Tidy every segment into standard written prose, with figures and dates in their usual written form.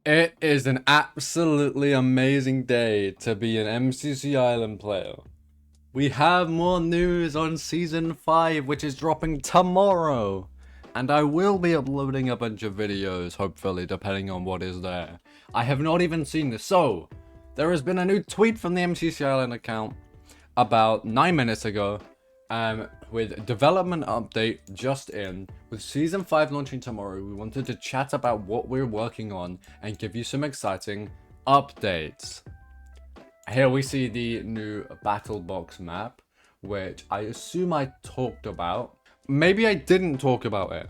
It is an absolutely amazing day to be an MCC Island player. We have more news on Season 5, which is dropping tomorrow. And I will be uploading a bunch of videos, hopefully, depending on what is there. I have not even seen this. So, there has been a new tweet from the MCC Island account about 9 minutes ago, with development update just in. With Season 5 launching tomorrow, we wanted to chat about what we're working on and give you some exciting updates. Here we see the new Battle Box map, which I assume I talked about. Maybe I didn't talk about it,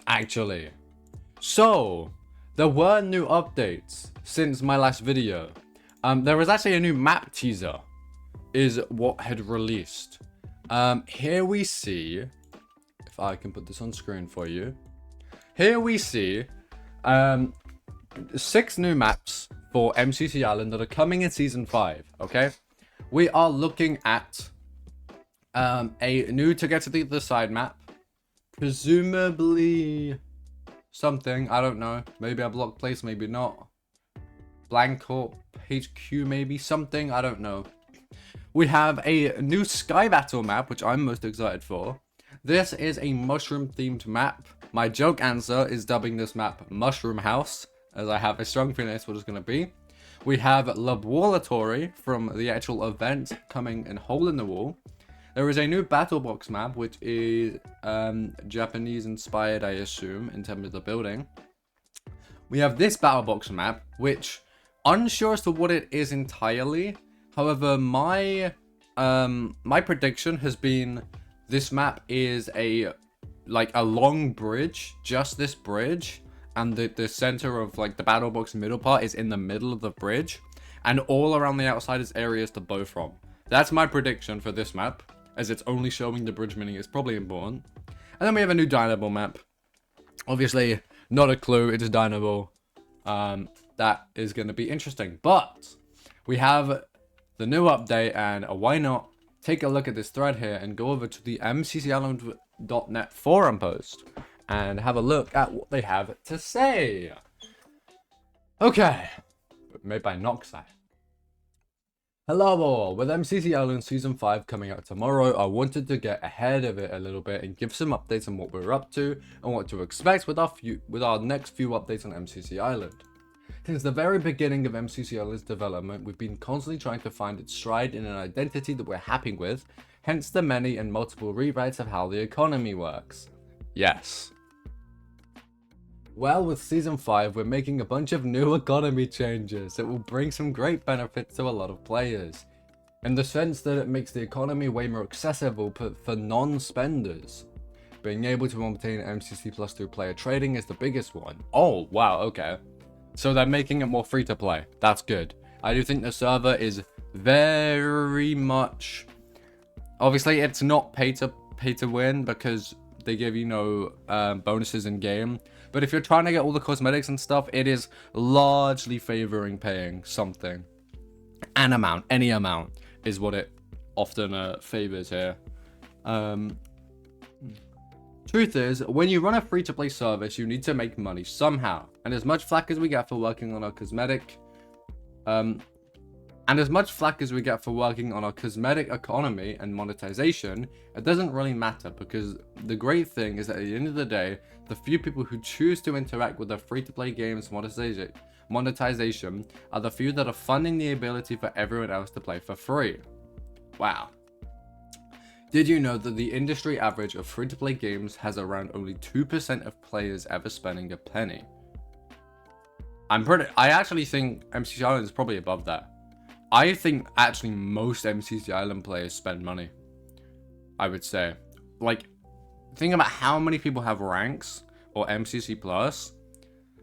actually. So, there were new updates since my last video. There was actually a new map teaser, is what had released. Here we see, if I can put this on screen for you. Here we see 6 new maps for MCC Island that are coming in Season 5, okay? We are looking at a new To Get to the Other Side map. Presumably something, I don't know. Maybe a block place, maybe not. Blancorp HQ, maybe something, I don't know. We have a new Sky Battle map, which I'm most excited for. This is a mushroom-themed map. My joke answer is dubbing this map Mushroom House, as I have a strong feeling that's what it's going to be. We have Laboratory from the actual event coming in Hole in the Wall. There is a new Battle Box map, which is Japanese-inspired, I assume, in terms of the building. We have this Battle Box map, which, unsure as to what it is entirely. However, my prediction has been this map is a long bridge, just this bridge, and the center of the battle box middle part is in the middle of the bridge, and all around the outside is areas to bow from. That's my prediction for this map, as it's only showing the bridge, meaning it's probably important. And then we have a new Dynamo map. Obviously, not a clue, it's Dynamo. That is going to be interesting, but we have the new update, and why not take a look at this thread here and go over to the mccisland.net forum post and have a look at what they have to say. Okay, made by Noxai. Hello all, with MCC Island Season 5 coming out tomorrow, I wanted to get ahead of it a little bit and give some updates on what we're up to and what to expect with our next few updates on MCC Island. Since the very beginning of MCC Island's development, we've been constantly trying to find its stride in an identity that we're happy with, hence the many and multiple rewrites of how the economy works. Yes. Well, with Season 5, we're making a bunch of new economy changes that will bring some great benefits to a lot of players, in the sense that it makes the economy way more accessible for non-spenders. Being able to obtain MCC Plus through player trading is the biggest one. Oh, wow, okay. So they're making it more free to play. That's good. I do think the server is very much... Obviously, it's not pay to win because they give you no bonuses in game. But if you're trying to get all the cosmetics and stuff, it is largely favoring paying something. An amount, any amount, is what it often favors here. Truth is, when you run a free-to-play service, you need to make money somehow. And as much flack as we get for working on our cosmetic economy and monetization, it doesn't really matter, because the great thing is that at the end of the day, the few people who choose to interact with the free-to-play games monetization are the few that are funding the ability for everyone else to play for free. Wow. Did you know that the industry average of free-to-play games has around only 2% of players ever spending a penny? I actually think MCC Island is probably above that. I think actually most MCC Island players spend money, I would say. Think about how many people have ranks or MCC Plus.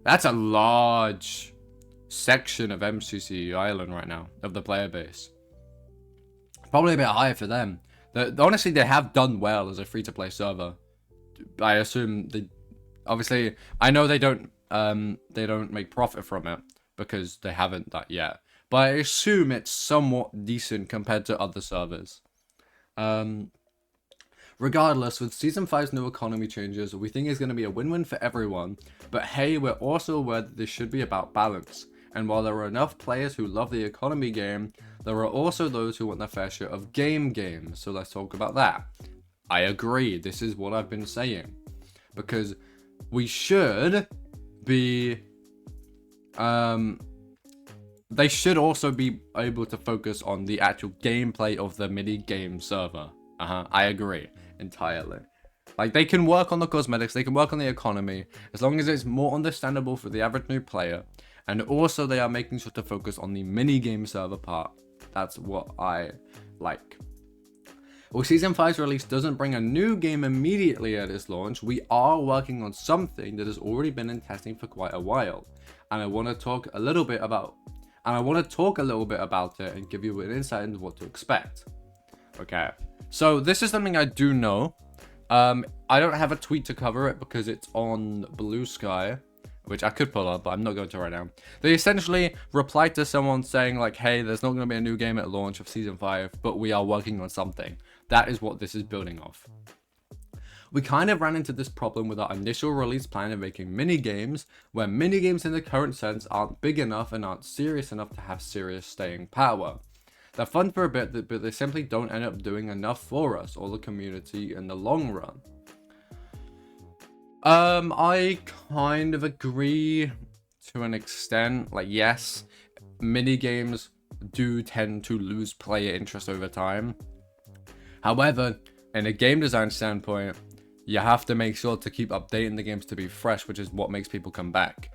That's a large section of MCC Island right now, of the player base. Probably a bit higher for them. Honestly, they have done well as a free-to-play server. I assume obviously, I know they don't make profit from it because they haven't that yet. But I assume it's somewhat decent compared to other servers. Regardless, with Season 5's new economy changes, we think it's going to be a win-win for everyone, but hey, we're also aware that this should be about balance. And while there are enough players who love the economy game, there are also those who want their fair share of games, so let's talk about that. I agree, this is what I've been saying. Because we should be... they should also be able to focus on the actual gameplay of the mini-game server. I agree entirely. Like, they can work on the cosmetics, they can work on the economy, as long as it's more understandable for the average new player. And also they are making sure to focus on the mini-game server part. That's what I like. Well, Season 5's release doesn't bring a new game immediately at its launch. We are working on something that has already been in testing for quite a while. And I want to talk a little bit about it and give you an insight into what to expect. Okay. So this is something I do know. I don't have a tweet to cover it because it's on Blue Sky, which I could pull up, but I'm not going to right now. They essentially replied to someone saying like, hey, there's not going to be a new game at launch of Season 5, but we are working on something. That is what this is building off. We kind of ran into this problem with our initial release plan of making mini-games, where mini-games in the current sense aren't big enough and aren't serious enough to have serious staying power. They're fun for a bit, but they simply don't end up doing enough for us or the community in the long run. I kind of agree to an extent. Like, yes, mini games do tend to lose player interest over time. However, in a game design standpoint, you have to make sure to keep updating the games to be fresh, which is what makes people come back.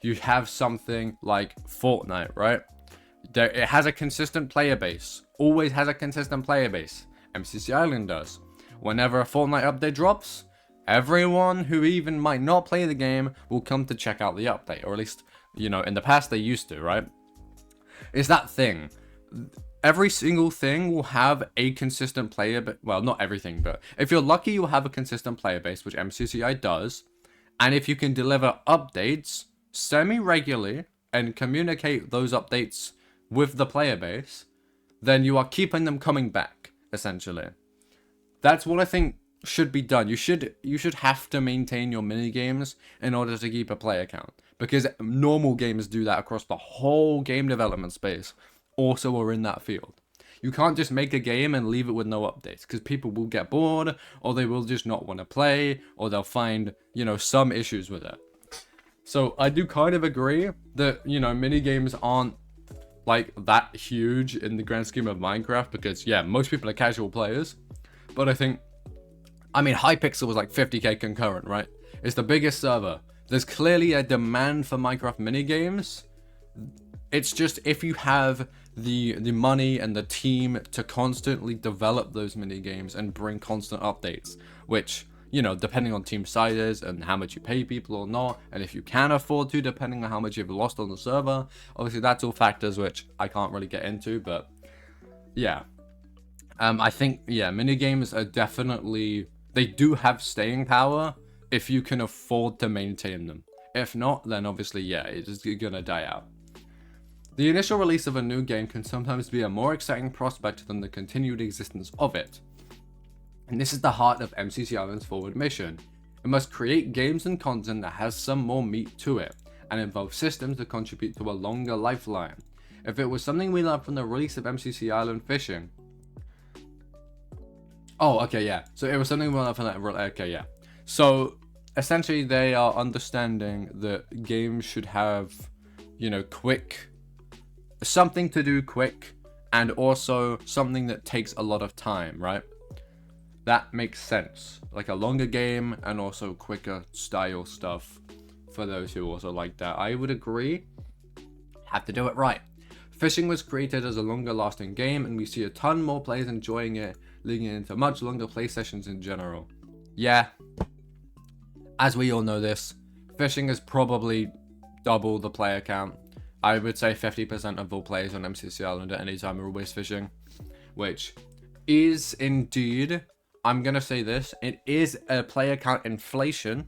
You have something like Fortnite, right? It has a consistent player base. Always has a consistent player base. MCC Island does. Whenever a Fortnite update drops, everyone who even might not play the game will come to check out the update. Or at least, you know, in the past they used to, right? It's that thing. Every single thing will have a consistent player base. Well, not everything, but if you're lucky, you'll have a consistent player base, which MCCI does. And if you can deliver updates semi-regularly and communicate those updates with the player base, then you are keeping them coming back, essentially. That's what I think should be done. You should have to maintain your mini games in order to keep a player count, because normal games do that across the whole game development space. Also are in that field. You can't just make a game and leave it with no updates, because people will get bored, or they will just not want to play, or they'll find, you know, some issues with it. So I do kind of agree that, you know, mini games aren't like that huge in the grand scheme of Minecraft, because yeah, most people are casual players. But I think, I mean, Hypixel was like 50k concurrent, right? It's the biggest server. There's clearly a demand for Minecraft mini games. It's just if you have the money and the team to constantly develop those mini games and bring constant updates, which, you know, depending on team sizes and how much you pay people or not, and if you can afford to, depending on how much you've lost on the server. Obviously, that's all factors which I can't really get into, but yeah. I think, yeah, minigames are definitely, they do have staying power if you can afford to maintain them. If not, then obviously, yeah, it's gonna die out. The initial release of a new game can sometimes be a more exciting prospect than the continued existence of it. And this is the heart of MCC Island's forward mission. It must create games and content that has some more meat to it, and involve systems that contribute to a longer lifeline. If it was something we learned from the release of MCC Island Fishing... Oh, okay, yeah. So it was something we learned from that... Okay, yeah. So, essentially, they are understanding that games should have, you know, quick... something to do quick, and also something that takes a lot of time, right? That makes sense. Like a longer game and also quicker style stuff for those who also like that. I would agree. Have to do it right. Fishing was created as a longer lasting game, and we see a ton more players enjoying it, leading into much longer play sessions in general. Yeah. As we all know this, fishing is probably double the player count. I would say 50% of all players on MCC Island at any time are always fishing, which is indeed, I'm going to say this, it is a player count inflation,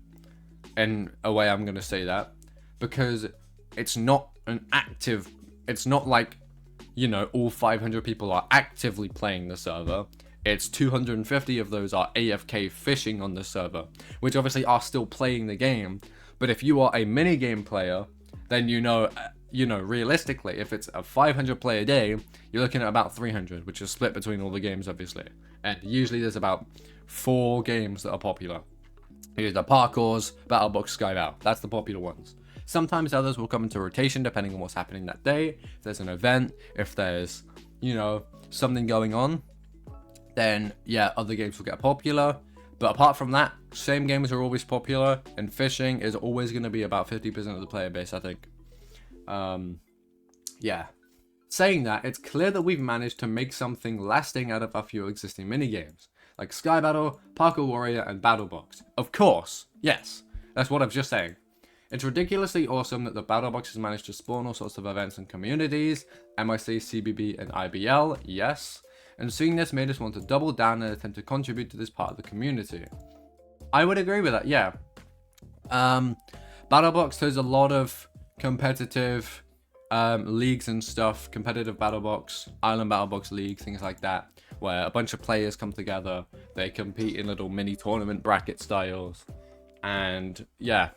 in a way I'm going to say that, because it's not an active, it's not like, you know, all 500 people are actively playing the server. it's 250 of those are AFK fishing on the server, which obviously are still playing the game. But if you are a minigame player, then you know, realistically, if it's a 500 play a day, you're looking at about 300, which is split between all the games, obviously. And usually there's about 4 games that are popular. Here's the parkours, BattleBox, Skybound. That's the popular ones. Sometimes others will come into rotation depending on what's happening that day. If there's an event, if there's, something going on, then yeah, other games will get popular. But apart from that, same games are always popular, and fishing is always going to be about 50% of the player base, I think. Yeah. Saying that, it's clear that we've managed to make something lasting out of our few existing minigames, like Sky Battle, Parkour Warrior, and BattleBox. Of course, yes, that's what I was just saying. It's ridiculously awesome that the BattleBox has managed to spawn all sorts of events and communities, MIC, CBB, and IBL, yes, and seeing this made us want to double down and attempt to contribute to this part of the community. I would agree with that, yeah. BattleBox, there's a lot of competitive leagues and stuff, competitive BattleBox, Island BattleBox League, things like that, where a bunch of players come together, they compete in little mini tournament bracket styles, and yeah,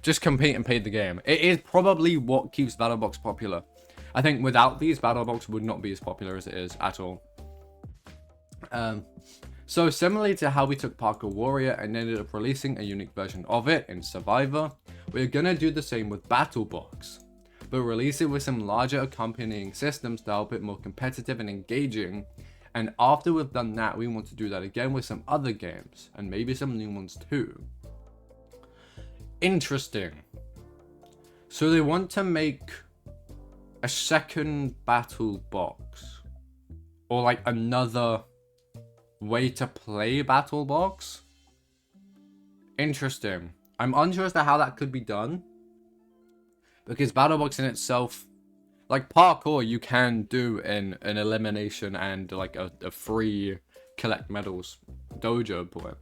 just compete and play the game. It is probably what keeps BattleBox popular. I think without these, BattleBox would not be as popular as it is at all. So similarly to how we took Parkour Warrior and ended up releasing a unique version of it in Survivor, we're gonna do the same with BattleBox, but release it with some larger accompanying systems to help it more competitive and engaging. And after we've done that, we want to do that again with some other games, and maybe some new ones too. Interesting. So they want to make a second BattleBox, or like another way to play BattleBox. Interesting. I'm unsure as to how that could be done, because BattleBox in itself, like parkour, you can do in an elimination and like a free collect medals dojo, but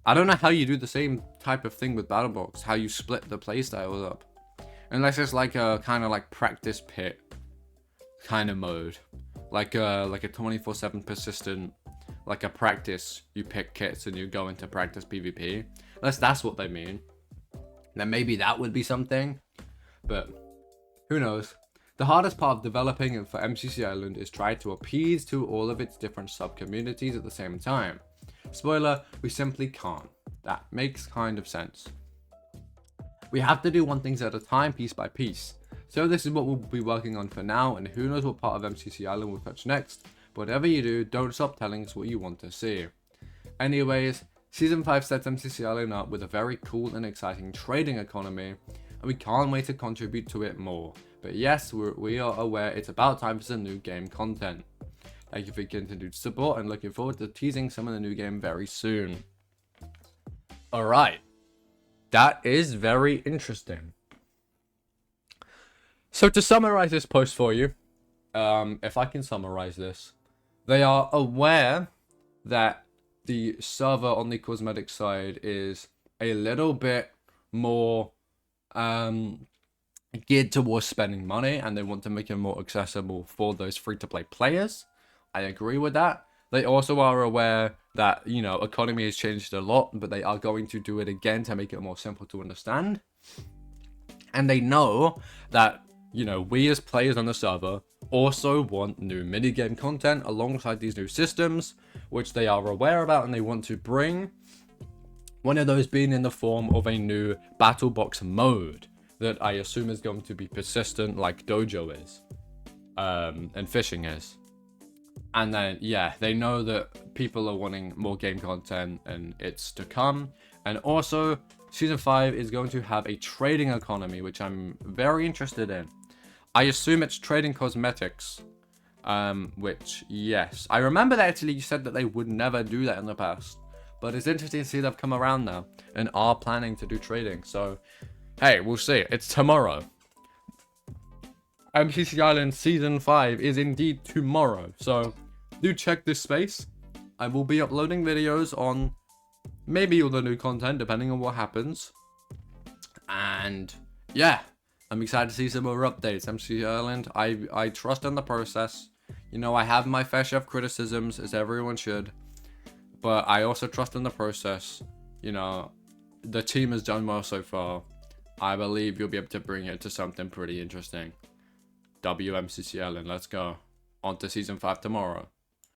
I don't know how you do the same type of thing with BattleBox, how you split the playstyles up, unless it's like a kind of like practice pit kind of mode, like a 24/7 persistent, like a practice, you pick kits and you go into practice PvP, unless that's what they mean. Then maybe that would be something, but who knows. The hardest part of developing for MCC Island is try to appease to all of its different sub-communities at the same time. Spoiler, we simply can't. That makes kind of sense. We have to do one thing at a time, piece by piece. So this is what we'll be working on for now, and who knows what part of MCC Island we'll touch next. But whatever you do, don't stop telling us what you want to see. Anyways, Season 5 sets MCC Island up with a very cool and exciting trading economy, and we can't wait to contribute to it more. But yes, we are aware it's about time for some new game content. Thank you for your continued support, and looking forward to teasing some of the new game very soon. Alright, that is very interesting. So to summarize this post for you, if I can summarize this, they are aware that the server on the cosmetic side is a little bit more geared towards spending money, and they want to make it more accessible for those free-to-play players. I agree with that. They also are aware that, economy has changed a lot, but they are going to do it again to make it more simple to understand. And they know that, we as players on the server also want new minigame content alongside these new systems, which they are aware about, and they want to bring one of those being in the form of a new BattleBox mode that I assume is going to be persistent like Dojo is, and fishing is. And then, yeah, they know that people are wanting more game content and it's to come. And also, Season 5 is going to have a trading economy, which I'm very interested in. I assume it's trading cosmetics, which, yes. I remember that actually you said that they would never do that in the past. But it's interesting to see they've come around now and are planning to do trading. So, hey, we'll see. It's tomorrow. MCC Island Season 5 is indeed tomorrow. So, do check this space. I will be uploading videos on maybe all the new content, depending on what happens. And, yeah. I'm excited to see some more updates. MCC Island, I trust in the process. I have my fair share of criticisms, as everyone should. But I also trust in the process. You know, the team has done well so far. I believe you'll be able to bring it to something pretty interesting. WMCC Ellen, let's go. On to Season 5 tomorrow.